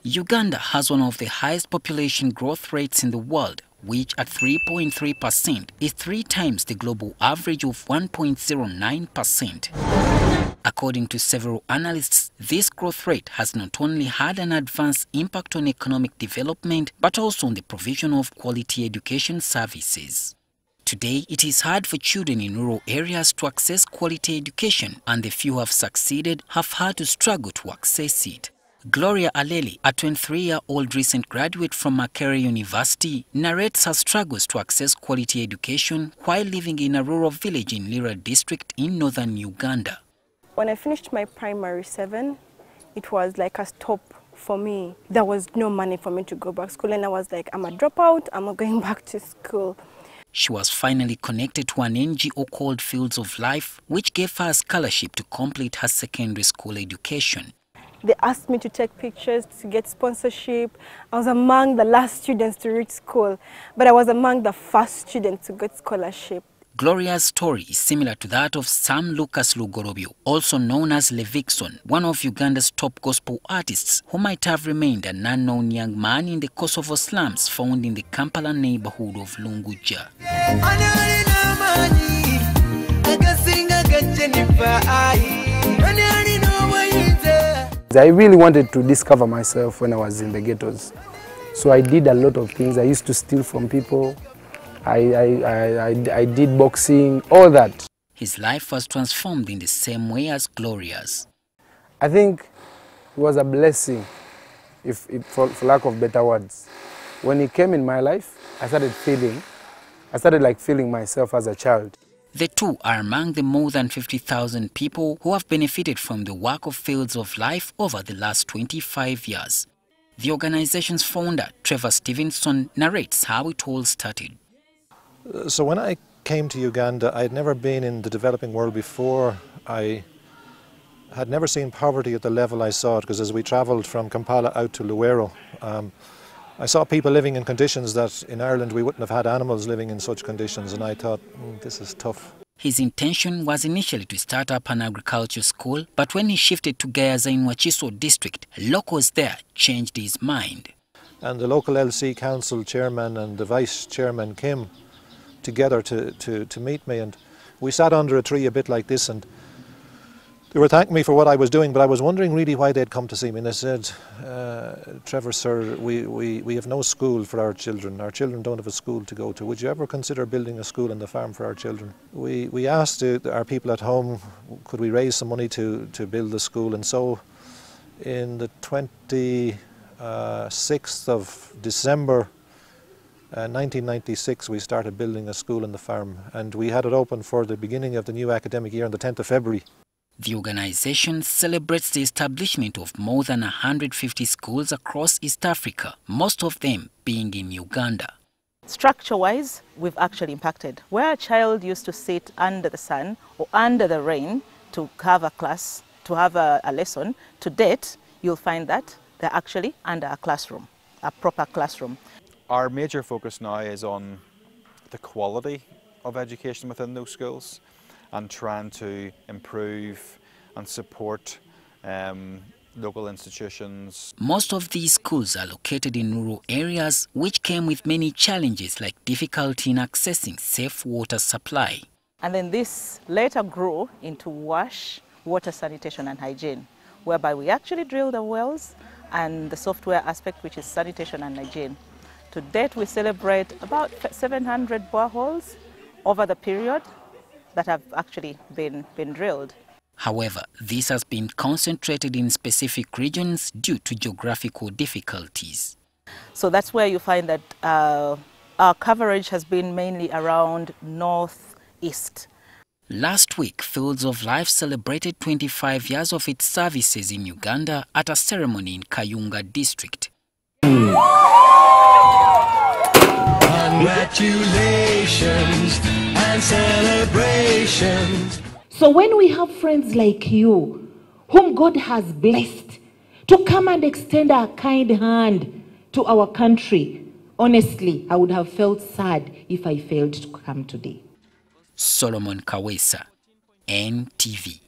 Uganda has one of the highest population growth rates in the world, which at 3.3% is 3 times the global average of 1.09%. According to several analysts, this growth rate has not only had an adverse impact on economic development, but also on the provision of quality education services. Today, it is hard for children in rural areas to access quality education, and the few who have succeeded have had to struggle to access it. Gloria Aleli, a 23-year-old recent graduate from Makerere University, narrates her struggles to access quality education while living in a rural village in Lira district in northern Uganda. When I finished my primary 7, it was like a stop for me. There was no money for me to go back to school, and I was like, I'm a dropout, I'm not going back to school. She was finally connected to an NGO called Fields of Life, which gave her a scholarship to complete her secondary school education. They asked me to take pictures, to get sponsorship. I was among the last students to reach school, but I was among the first students to get scholarship. Gloria's story is similar to that of Sam Lucas Lugorobio, also known as Levikson, one of Uganda's top gospel artists, who might have remained an unknown young man in the Kosovo slums found in the Kampala neighborhood of Lunguja. I really wanted to discover myself when I was in the ghettos. So I did a lot of things. I used to steal from people. I did boxing, all that. His life was transformed in the same way as Gloria's. I think it was a blessing, for lack of better words. When he came in my life, I started feeling myself as a child. The two are among the more than 50,000 people who have benefited from the work of Fields of Life over the last 25 years. The organization's founder, Trevor Stevenson, narrates how it all started. So when I came to Uganda, I had never been in the developing world before. I had never seen poverty at the level I saw it, because as we travelled from Kampala out to Luwero, I saw people living in conditions that in Ireland we wouldn't have had animals living in such conditions, and I thought, this is tough. His intention was initially to start up an agriculture school, but when he shifted to Gayaza in Wachiso district, locals there changed his mind. And the local LC council chairman and the vice chairman came together to meet me, and we sat under a tree a bit like this, and they were thanking me for what I was doing, but I was wondering really why they'd come to see me. And they said, Trevor, sir, we have no school for our children don't have a school to go to. Would you ever consider building a school on the farm for our children? We asked our people at home, could we raise some money to build the school, and so in the 26th of December 1996 we started building a school on the farm, and we had it open for the beginning of the new academic year on the 10th of February. The organization celebrates the establishment of more than 150 schools across East Africa, most of them being in Uganda. Structure-wise, we've actually impacted. Where a child used to sit under the sun or under the rain to have a class, to have a lesson, to date, you'll find that they're actually under a classroom, a proper classroom. Our major focus now is on the quality of education within those schools and trying to improve and support local institutions. Most of these schools are located in rural areas, which came with many challenges like difficulty in accessing safe water supply. And then this later grew into WASH, water sanitation and hygiene, whereby we actually drill the wells and the software aspect, which is sanitation and hygiene. To date, we celebrate about 700 boreholes over the period that have actually been drilled. However, this has been concentrated in specific regions due to geographical difficulties. So that's where you find that our coverage has been mainly around northeast. Last week, Fields of Life celebrated 25 years of its services in Uganda at a ceremony in Kayunga district. Congratulations and celebrations. So when we have friends like you, whom God has blessed, to come and extend our kind hand to our country, honestly, I would have felt sad if I failed to come today. Solomon Kawesa, NTV.